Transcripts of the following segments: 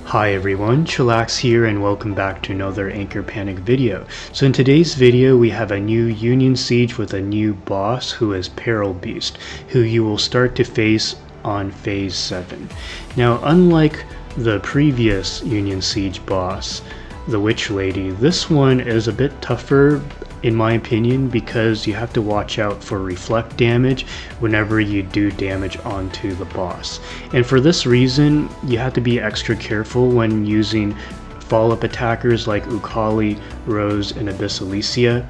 Hi everyone, Chillax here and welcome back to another Anchor Panic video. So in today's video we have a new Union Siege with a new boss who is Peril Beast, who you will start to face on Phase 7. Now unlike the previous Union Siege boss, the Witch Lady, this one is a bit tougher in my opinion because you have to watch out for reflect damage whenever you do damage onto the boss. And for this reason, you have to be extra careful when using follow-up attackers like Ukali, Rose, and Abyss Alicia.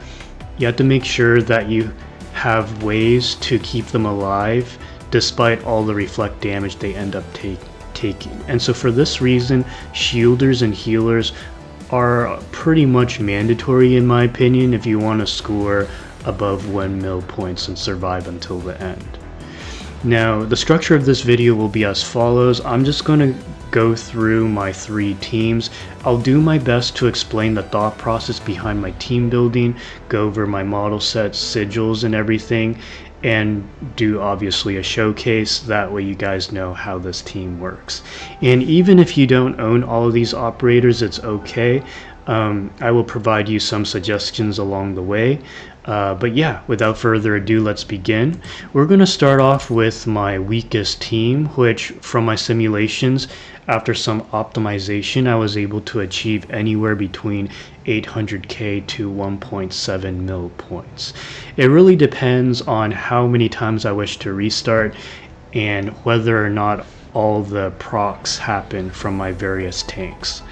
You have to make sure that you have ways to keep them alive despite all the reflect damage they end up taking. And so for this reason, shielders and healers are pretty much mandatory in my opinion if you want to score above 1 mil points and survive until the end. Now the structure of this video will be as follows. I'm just going to go through my 3 teams. I'll do my best to explain the thought process behind my team building, go over my model sets, sigils and everything, and do obviously a showcase. That way you guys know how this team works. And even if you don't own all of these operators, it's okay. I will provide you some suggestions along the way. But yeah, without further ado, let's begin. We're going to start off with my weakest team, which from my simulations, after some optimization, I was able to achieve anywhere between 800k to 1.7 mil points. It really depends on how many times I wish to restart and whether or not all the procs happen from my various tanks.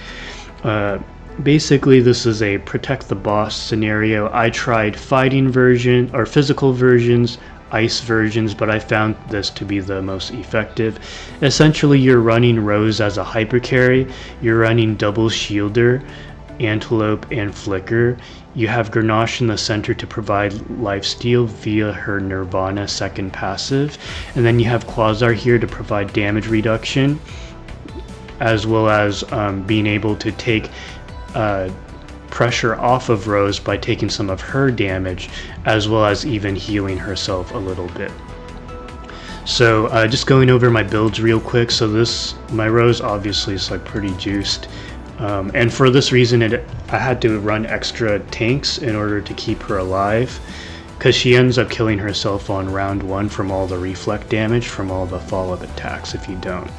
Basically, this is a protect the boss scenario. I tried fighting version or physical versions, ice versions, but I found this to be the most effective. Essentially, you're running Rose as a Hypercarry, you're running double shielder, Antilope, and Flicker. You have Grenache in the center to provide lifesteal via her Nirvana second passive, and then you have Quasar here to provide damage reduction, as well as being able to take pressure off of Rose by taking some of her damage, as well as even healing herself a little bit. So just going over my builds real quick. So my Rose obviously is like pretty juiced, and for this reason I had to run extra tanks in order to keep her alive, because she ends up killing herself on round 1 from all the reflect damage from all the follow-up attacks if you don't.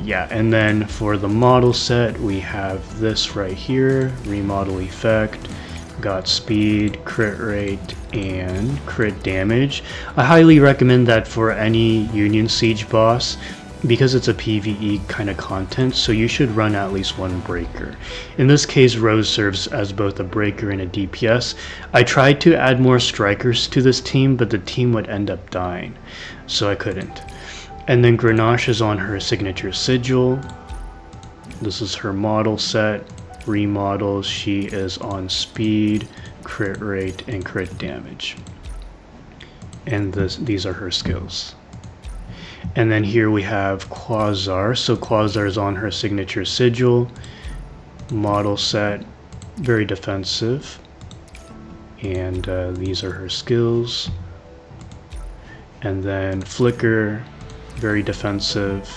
Yeah, and then for the model set we have this right here, remodel effect, got speed, crit rate, and crit damage. I highly recommend that for any Union Siege boss because it's a PvE kind of content, so you should run at least 1 breaker. In this case, Rose serves as both a breaker and a DPS. I tried to add more strikers to this team, but the team would end up dying, so I couldn't. And then Grenache is on her signature sigil. This is her model set, remodels. She is on speed, crit rate, and crit damage. And these are her skills. And then here we have Quasar. So Quasar is on her signature sigil, model set, very defensive. And these are her skills. And then Flicker, very defensive.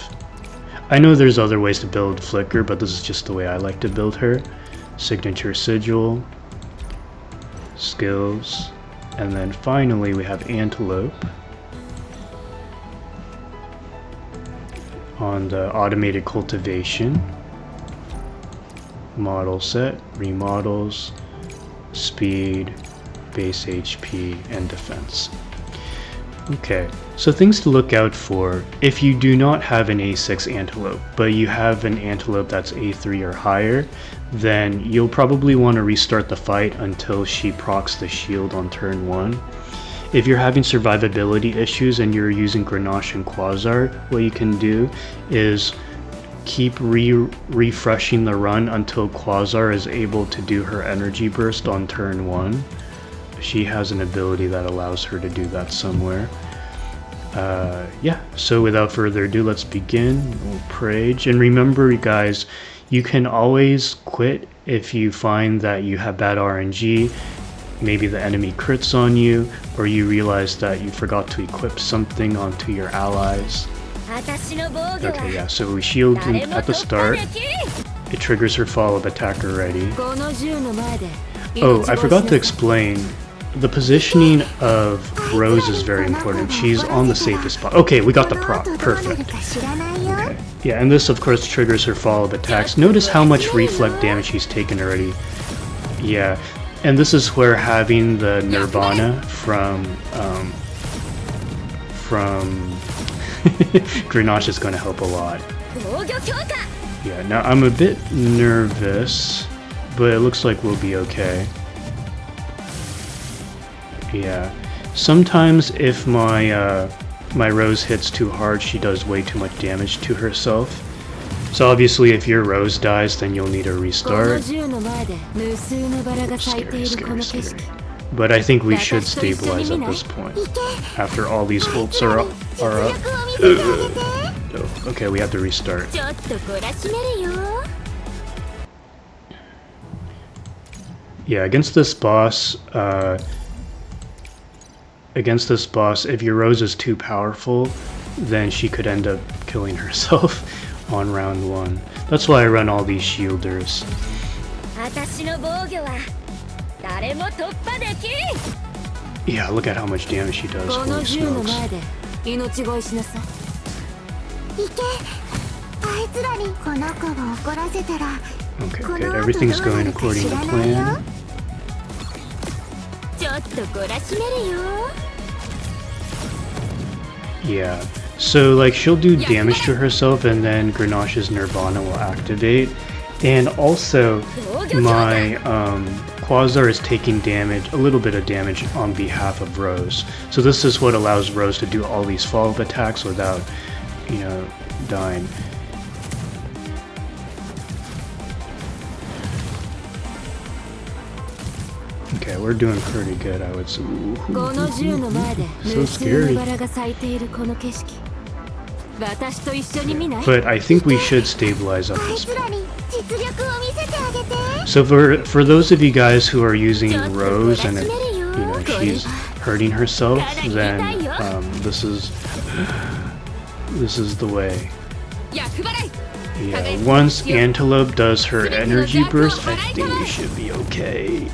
I know there's other ways to build Flicker, but this is just the way I like to build her. Signature sigil, skills, and then finally we have Antilope on the automated cultivation, model set, remodels, speed, base HP, and defense. Okay, so things to look out for if you do not have an A6 Antilope, but you have an Antilope that's A3 or higher, then you'll probably want to restart the fight until she procs the shield on turn 1. If you're having survivability issues and you're using Grenache and Quasar, what you can do is keep refreshing the run until Quasar is able to do her energy burst on turn 1. She has an ability that allows her to do that somewhere. Yeah, so without further ado, let's begin. We'll Prage. And remember guys, you can always quit if you find that you have bad RNG. Maybe the enemy crits on you, or you realize that you forgot to equip something onto your allies. Okay, yeah, so we shield at the start. It triggers her follow-up attack already. Oh, I forgot to explain. The positioning of Rose is very important. She's on the safest spot. Okay, we got the prop. Perfect. Okay. Yeah, and this, of course, triggers her follow-up attacks. Notice how much reflect damage she's taken already. Yeah, and this is where having the Nirvana from Grenache is going to help a lot. Yeah, now I'm a bit nervous, but it looks like we'll be okay. Yeah, sometimes if my my Rose hits too hard, she does way too much damage to herself. So obviously if your Rose dies, then you'll need a restart. Scary. But I think we should stabilize at this point. After all these ults are up. Oh, okay, we have to restart. Yeah, against this boss, if your Rose is too powerful, then she could end up killing herself on round 1. That's why I run all these shielders. Yeah, look at how much damage she does. Holy smokes. Okay, good. Everything's going according to plan. Yeah, so like she'll do damage to herself and then Grenache's Nirvana will activate. And also my Quasar is taking damage, a little bit of damage on behalf of Rose. So this is what allows Rose to do all these follow-up attacks without, you know, dying. Okay, we're doing pretty good, I would say. So scary. But I think we should stabilize up this point. So for those of you guys who are using Rose and she's hurting herself, then this is the way. Yeah, once Antilope does her energy burst, I think we should be okay.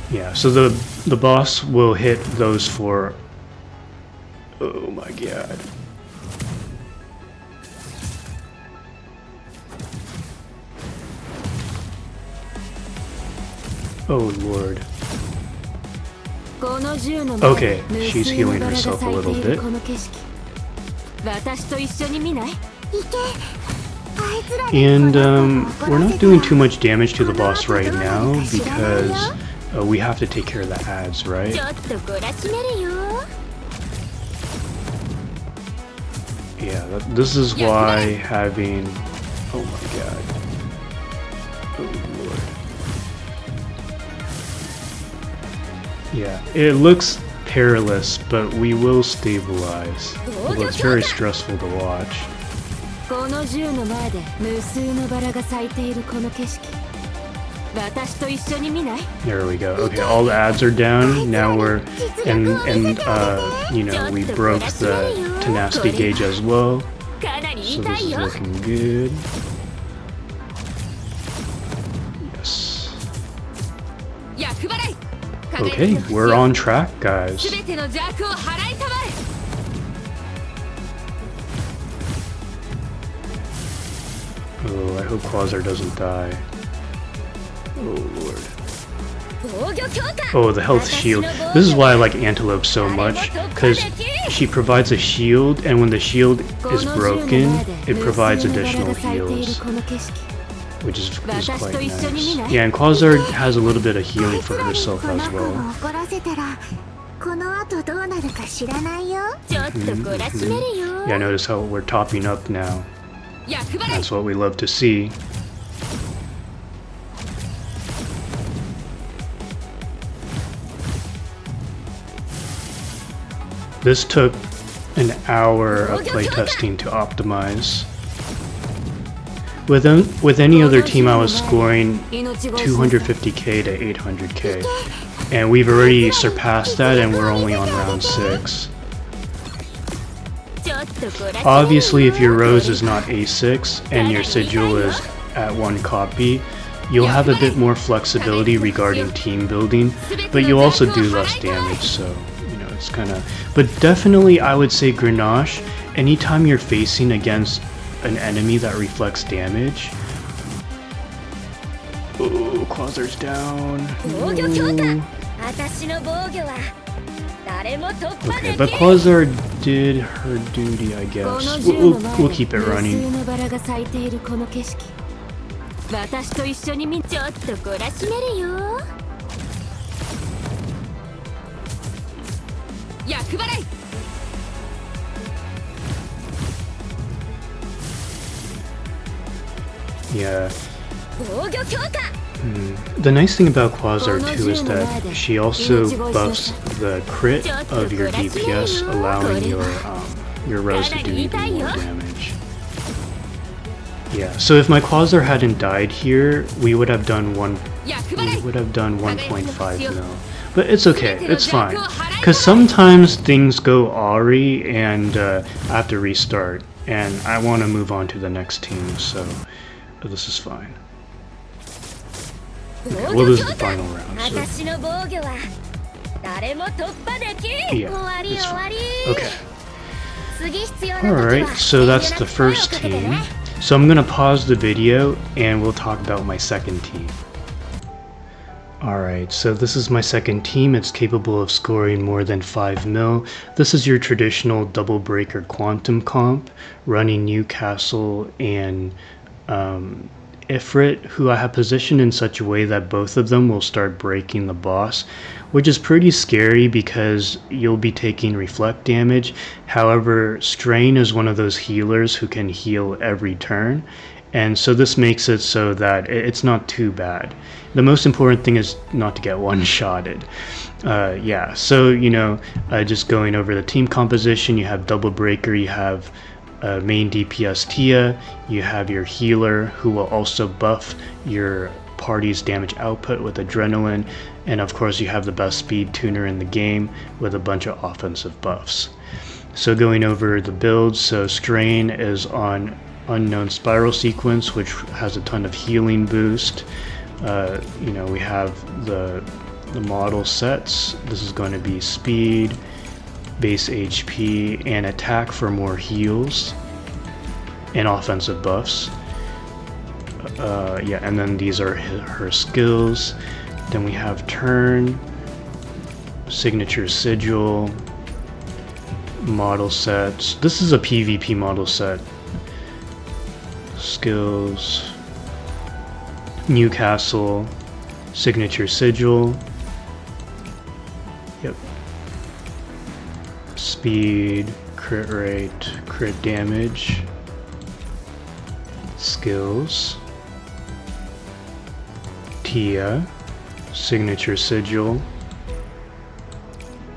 Yeah, so the boss will hit those for... Oh my god. Oh lord. Okay, she's healing herself a little bit. And we're not doing too much damage to the boss right now because we have to take care of the ads, right? Yeah, this is why having... Oh my god. Oh lord. Yeah, it looks perilous, but we will stabilize. Although it's very stressful to watch. There we go. Okay, all the ads are down. Now we're and you know, we broke the tenacity gauge as well. So this is looking good. Yes. Okay, we're on track, guys. Oh, I hope Quasar doesn't die. Oh lord. Oh, the health shield. This is why I like Antilope so much, because she provides a shield, and when the shield is broken, it provides additional heals, which is quite nice. Yeah, and Quasar has a little bit of healing for herself as well. Yeah, notice how we're topping up now. That's what we love to see. This took an hour of playtesting to optimize. With any other team, I was scoring 250k to 800k, and we've already surpassed that, and we're only on round 6. Obviously, if your rose is not A6 and your sigil is at 1 copy, you'll have a bit more flexibility regarding team building, but you'll also do less damage, so, you know, it's kind of... But definitely, I would say Grenache, anytime you're facing against an enemy that reflects damage... Oh, Quasar's down. Ooh. Okay, but Quasar did her duty, I guess. We'll keep it running. Yeah. The nice thing about Quasar too is that she also buffs the crit of your DPS, allowing your rose to do even more damage. Yeah, so if my Quasar hadn't died here, we would have done 1.5 mil. But it's okay, it's fine. Because sometimes things go awry and I have to restart. And I want to move on to the next team, so this is fine. Okay, well, this is the final round, so... Yeah, it's fine. Okay. Alright, so that's the first team. So I'm gonna pause the video and we'll talk about my second team. Alright, so this is my second team. It's capable of scoring more than 5 mil. This is your traditional double breaker quantum comp, running Newcastle and Ifrit, who I have positioned in such a way that both of them will start breaking the boss, which is pretty scary because you'll be taking reflect damage. However, Streyne is one of those healers who can heal every turn, and so this makes it so that it's not too bad. The most important thing is not to get one-shotted. Yeah, so, you know, just going over the team composition, you have double breaker, you have main DPS Tiya, you have your healer who will also buff your party's damage output with adrenaline, and of course you have the best speed tuner in the game with a bunch of offensive buffs. So going over the builds, so Streyne is on Unknown Spiral Sequence, which has a ton of healing boost. You know, we have the model sets. This is going to be speed, base HP, and attack for more heals and offensive buffs. Yeah, and then these are her skills. Then we have Tern, signature sigil, model sets. This is a PvP model set. Skills, Newcastle, signature sigil. Yep. Speed, crit rate, crit damage, skills, Tiya, signature sigil,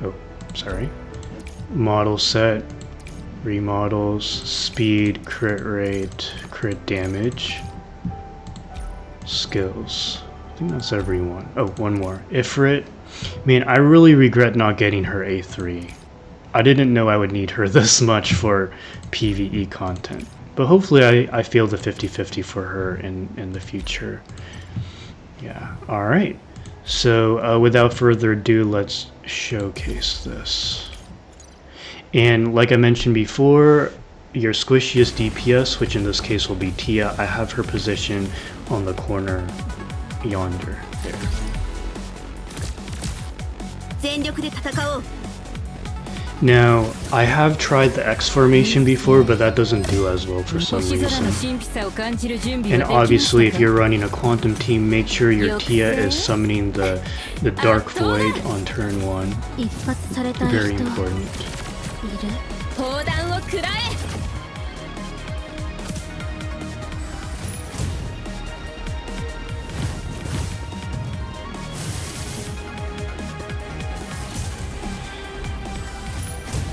oh, sorry, model set, remodels, speed, crit rate, crit damage, skills. I think that's everyone. Oh, one more. Ifrit. Man, I really regret not getting her A3. I didn't know I would need her this much for PvE content. But hopefully I feel the 50-50 for her in the future. Yeah, alright. So without further ado, let's showcase this. And like I mentioned before, your squishiest DPS, which in this case will be Tiya, I have her positioned on the corner yonder there. Now, I have tried the X formation before, but that doesn't do as well for some reason. And obviously, if you're running a quantum team, make sure your Tiya is summoning the Dark Void on turn 1. Very important.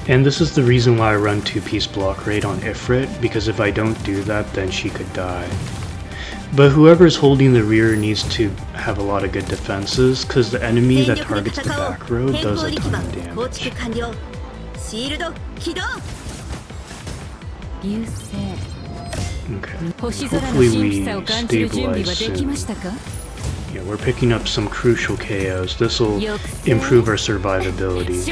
And this is the reason why I run 2-piece block raid on Ifrit, because if I don't do that, then she could die. But whoever's holding the rear needs to have a lot of good defenses, because the enemy that targets the back row does a ton of damage. Okay, hopefully we stabilize soon. Yeah, we're picking up some crucial KOs. This will improve our survivability.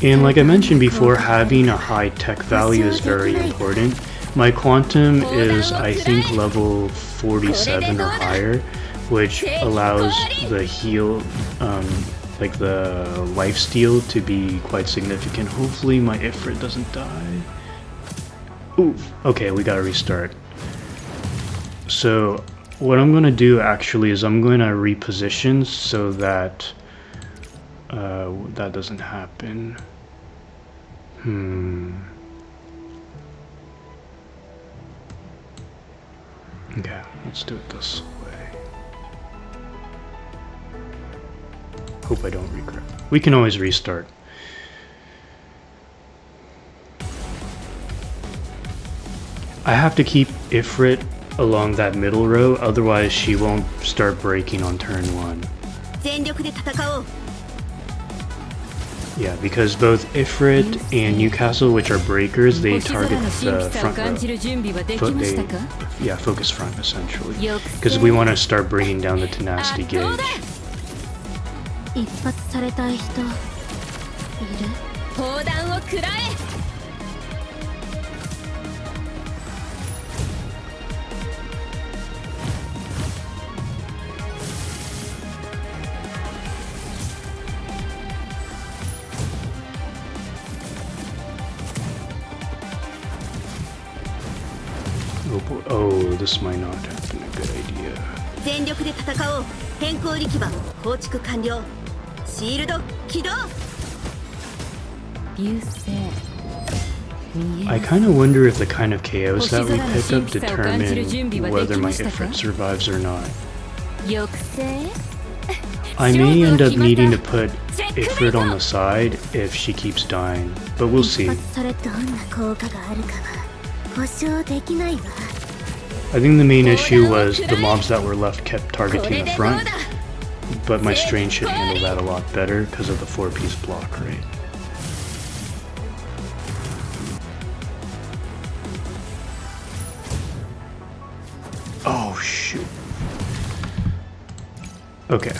And like I mentioned before, having a high tech value is very important. My quantum is, I think, level 47 or higher, which allows the heal, like the lifesteal to be quite significant. Hopefully my Ifrit doesn't die. Ooh, okay, we gotta restart. So what I'm gonna do actually is I'm gonna reposition so that that doesn't happen. Okay, let's do it this way. Hope I don't regret. We can always restart. I have to keep Ifrit along that middle row, otherwise she won't start breaking on turn 1. Yeah, because both Ifrit and Newcastle, which are breakers, they target the front row. Focus front, essentially. Because we want to start bringing down the tenacity gauge. Oh, this might not have been a good idea. I kind of wonder if the kind of KOs that we pick up determine whether my Ifrit survives or not. I may end up needing to put Ifrit on the side if she keeps dying, but we'll see. I think the main issue was the mobs that were left kept targeting the front, but my Streyne should handle that a lot better because of the 4-piece block rate. Oh shoot. Okay.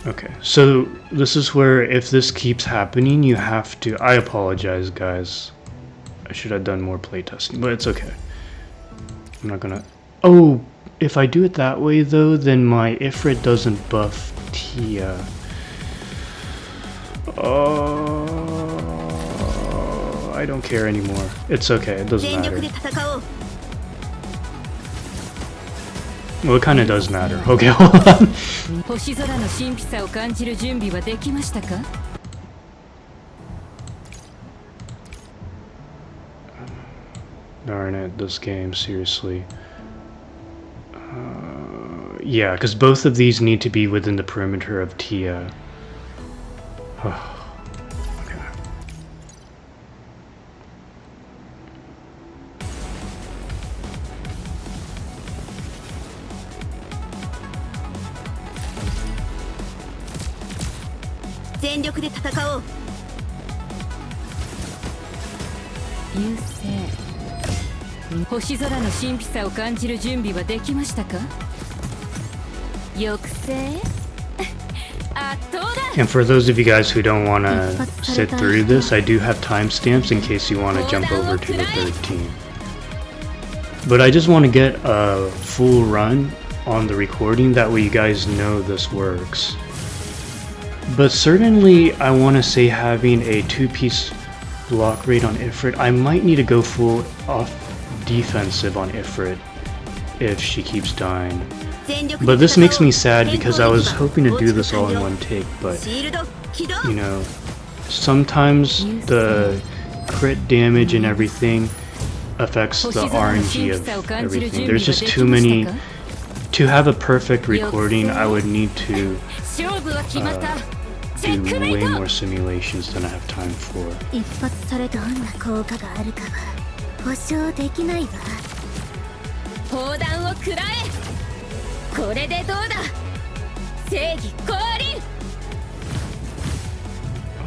Okay, so this is where if this keeps happening, you have to... I apologize, guys. I should have done more playtesting, but it's okay. I'm not gonna... Oh, if I do it that way though, then my Ifrit doesn't buff Tiya. Oh, I don't care anymore. It's okay, it doesn't matter. Well, it kinda does matter. Okay, hold on. Darn it, this game, seriously. Yeah, because both of these need to be within the perimeter of Tiya. Okay. And for those of you guys who don't want to sit through this, I do have timestamps in case you want to jump over to the 13. But I just want to get a full run on the recording, that way you guys know this works. But certainly I want to say having a 2-piece block rate on Ifrit, I might need to go full off defensive on Ifrit if she keeps dying. But this makes me sad because I was hoping to do this all in one take, but you know, sometimes the crit damage and everything affects the RNG of everything. There's just too many. To have a perfect recording, I would need to do way more simulations than I have time for. 保証できないわ。砲弾を食らえ。これでどうだ。正義降臨。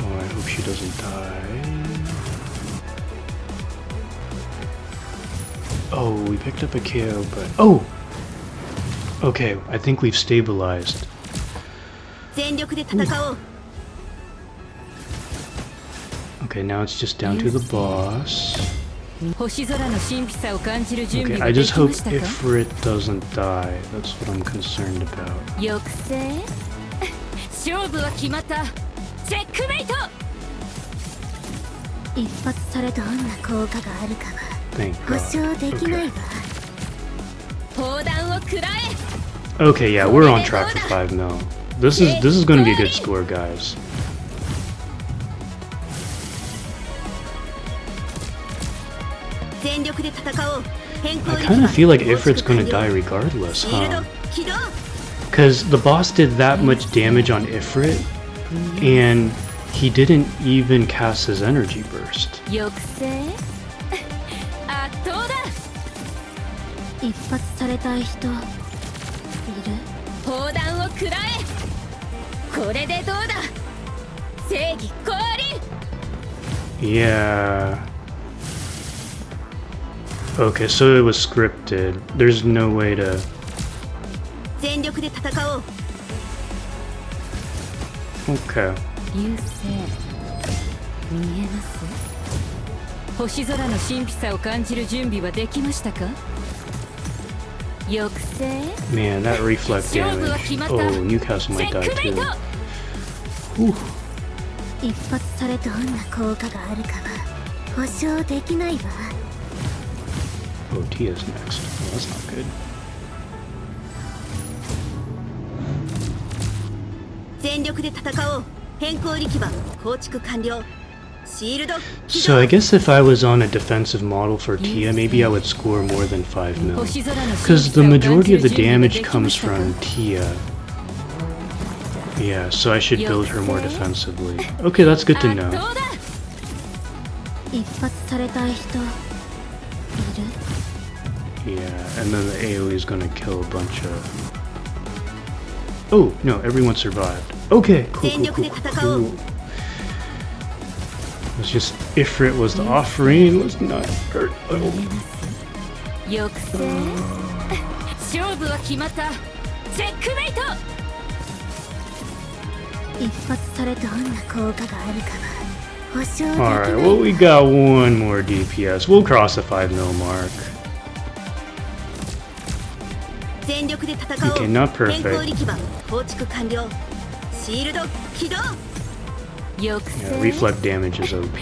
Oh, I hope she doesn't die. Oh, we picked up a KO, but... Oh! Okay, I think we've stabilized. Okay, now it's just down to the boss. Okay, I just hope Ifrit doesn't die. That's what I'm concerned about. Thank God. Okay, yeah, we're on track for 5 mil. This is going to be a good score, guys. I kind of feel like Ifrit's going to die regardless, huh? Because the boss did that much damage on Ifrit, and he didn't even cast his energy burst. Yeah. Okay, so it was scripted. There's no way to... Okay. Man, that reflect damage. Oh, Newcastle might die too. Whew. Oh, Tiya's next. Oh, that's not good. So I guess if I was on a defensive model for Tiya, maybe I would score more than 5 mil. Because the majority of the damage comes from Tiya. Yeah, so I should build her more defensively. Okay, that's good to know. Yeah, and then the AoE is gonna kill a bunch of... Oh, no, everyone survived. Okay, cool. It's just Ifrit was the offering, was not hurt. Oh. Alright, well we got one more DPS. We'll cross the 5 mil mark. Okay, not perfect. Yeah, reflect damage is OP.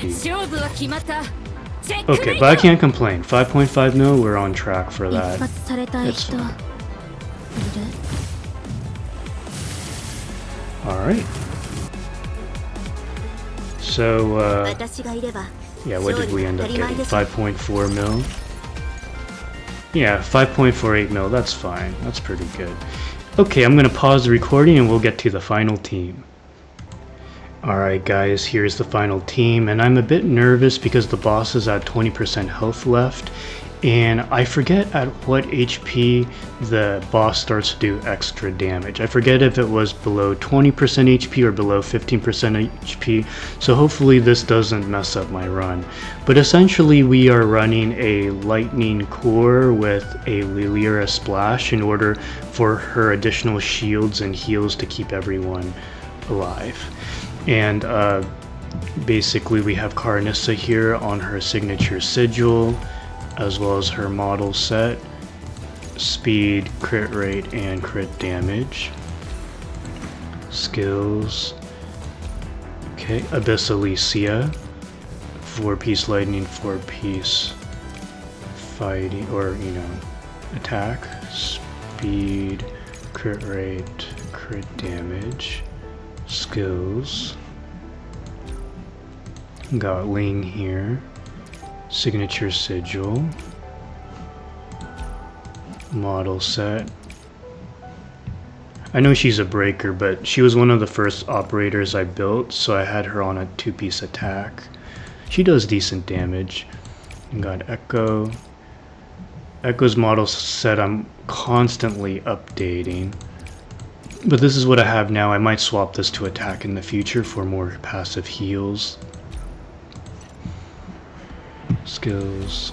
Okay, but I can't complain. 5.5 mil, we're on track for that. It's fine. Alright. So, yeah, what did we end up getting? 5.4 mil? Yeah, 5.48 mil, that's fine. That's pretty good. Okay, I'm gonna pause the recording and we'll get to the final team. Alright guys, here's the final team, and I'm a bit nervous because the boss is at 20% health left, and I forget at what HP the boss starts to do extra damage. I forget if it was below 20% HP or below 15% HP, so hopefully this doesn't mess up my run. But essentially we are running a lightning core with a Lilira splash in order for her additional shields and heals to keep everyone alive. And basically we have Karanissa here on her signature sigil, as well as her model set, speed, crit rate, and crit damage. Skills. Okay, Abyss Alicia, 4-piece lightning, 4-piece fighting, or attack, speed, crit rate, crit damage. Skills. Got Ling here. Signature sigil. Model set. I know she's a breaker, but she was one of the first operators I built, so I had her on a 2-piece attack. She does decent damage. And got Echo. Echo's model set I'm constantly updating. But this is what I have now. I might swap this to attack in the future for more passive heals. Skills.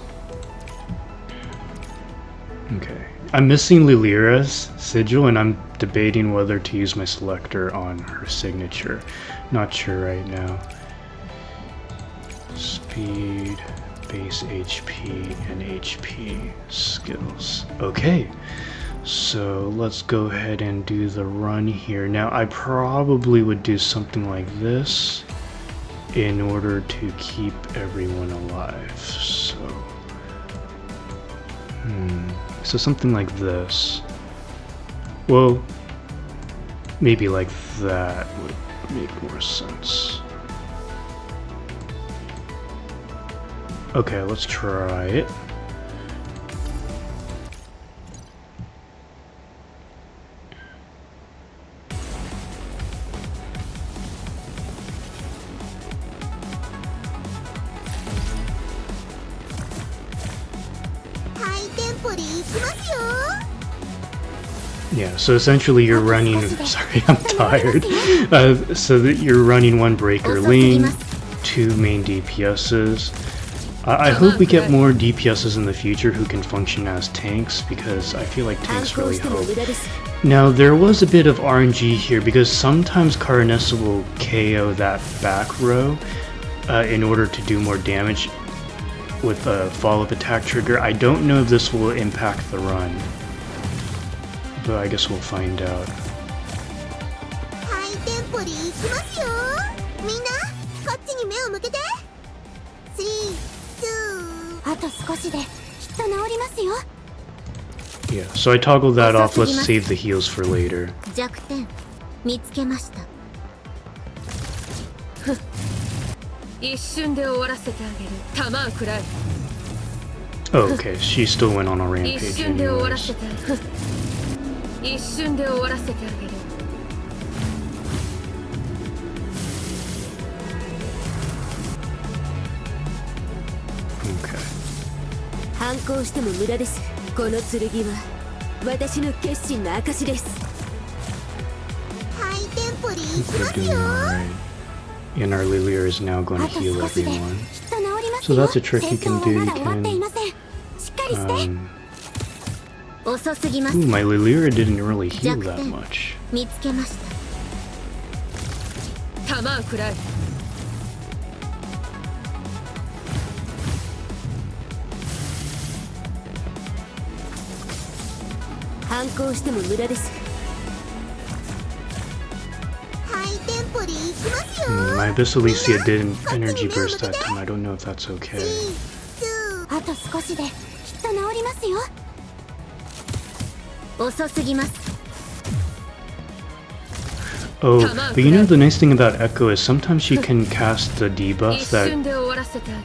Okay. I'm missing Lilira's sigil and I'm debating whether to use my selector on her signature. Not sure right now. Speed, base HP, and HP skills. Okay. So let's go ahead and do the run here. Now I probably would do something like this in order to keep everyone alive. So something like this. Well, maybe like that would make more sense. Okay, let's try it. Yeah, so essentially you're running, sorry, I'm tired. So that you're running one breaker Ling, 2 main DPSs. I hope we get more DPSs in the future who can function as tanks, because I feel like tanks really help. Now there was a bit of RNG here, because sometimes Karanissa will KO that back row in order to do more damage with a follow-up attack trigger. I don't know if this will impact the run, but I guess we'll find out. Yeah, so I toggled that off. Let's save the heals for later. Oh, okay, she still went on a rampage anyways. Okay. We're doing alright. And our Lilira is now going to heal everyone. So that's a trick you can do. You can... Ooh, my Lilira didn't really heal that much. My Abyss Alicia didn't energy burst that time. I don't know if that's okay. Oh, but you know the nice thing about Echo is sometimes she can cast the debuff that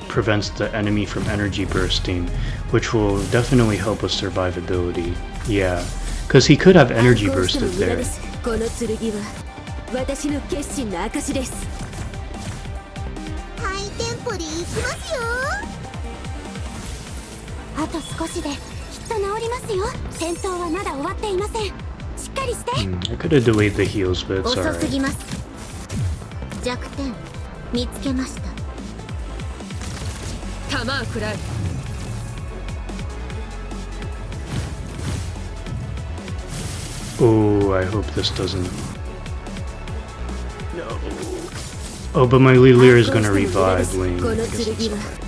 prevents the enemy from energy bursting, which will definitely help with survivability. Yeah, because he could have energy bursted there. I could have delayed the heals, but it's alright. Oh, I hope this doesn't... No. Oh, but my Lilira is gonna revive Ling. I guess that's alright.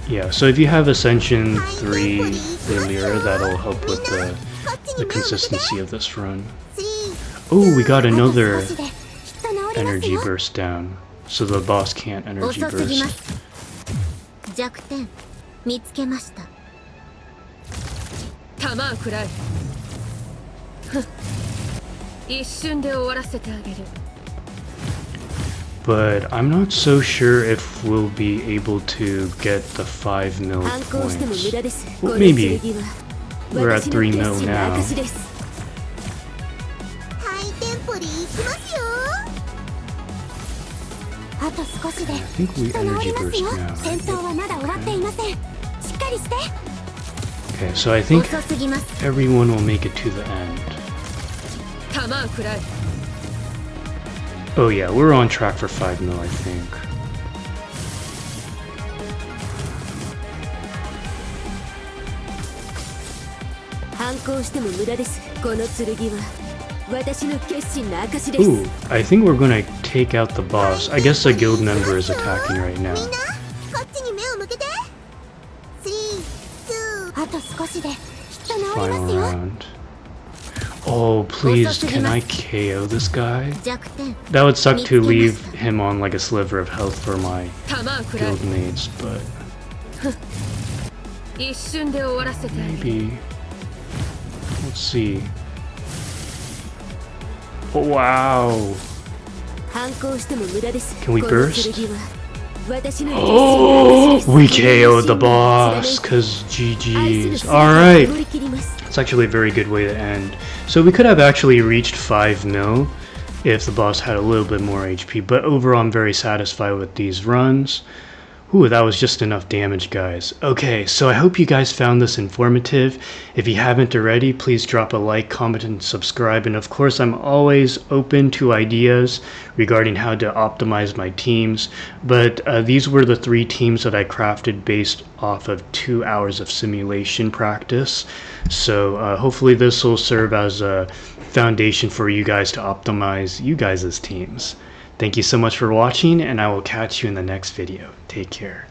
Yeah, so if you have Ascension 3 Lilira, that'll help with the consistency of this run. Oh, we got another energy burst down, so the boss can't energy burst. But I'm not so sure if we'll be able to get the 5 mil points. Well, maybe. We're at 3 mil now. あと少しで I think we きっと治 energy ります burst よ now. 戦闘はまだ終わっていませんしっかりして Okay, so I think 遅すぎます everyone will make it to the end. 弾を食らう Oh yeah, we're on track for 5 mil, I think. 反抗しても無駄ですこの剣は私の決心の証です Ooh, I think we're gonna take out the boss. I guess a guild member is attacking right now. みんなこっちに目を向けて3、2あと少しできっと治ります Final よ round. Oh, please, can I KO this guy? 弱点 That would suck to leave him on like a sliver of health for my 弾を食らう guildmates, but 一瞬で終わらせてあげる maybe. Let's see. Oh, wow. 反抗しても無駄です Can we この burst? 剣は私の Oh, we KO'd the boss, cause GG's. Alright. It's actually a very good way to end. So we could have actually reached 5 mil if the boss had a little bit more HP, but overall I'm very satisfied with these runs. Ooh, that was just enough damage, guys. Okay, so I hope you guys found this informative. If you haven't already, please drop a like, comment, and subscribe. And of course, I'm always open to ideas regarding how to optimize my teams. But these were the 3 teams that I crafted based off of 2 hours of simulation practice. So hopefully this will serve as a foundation for you guys to optimize you guys' teams. Thank you so much for watching, and I will catch you in the next video. Take care.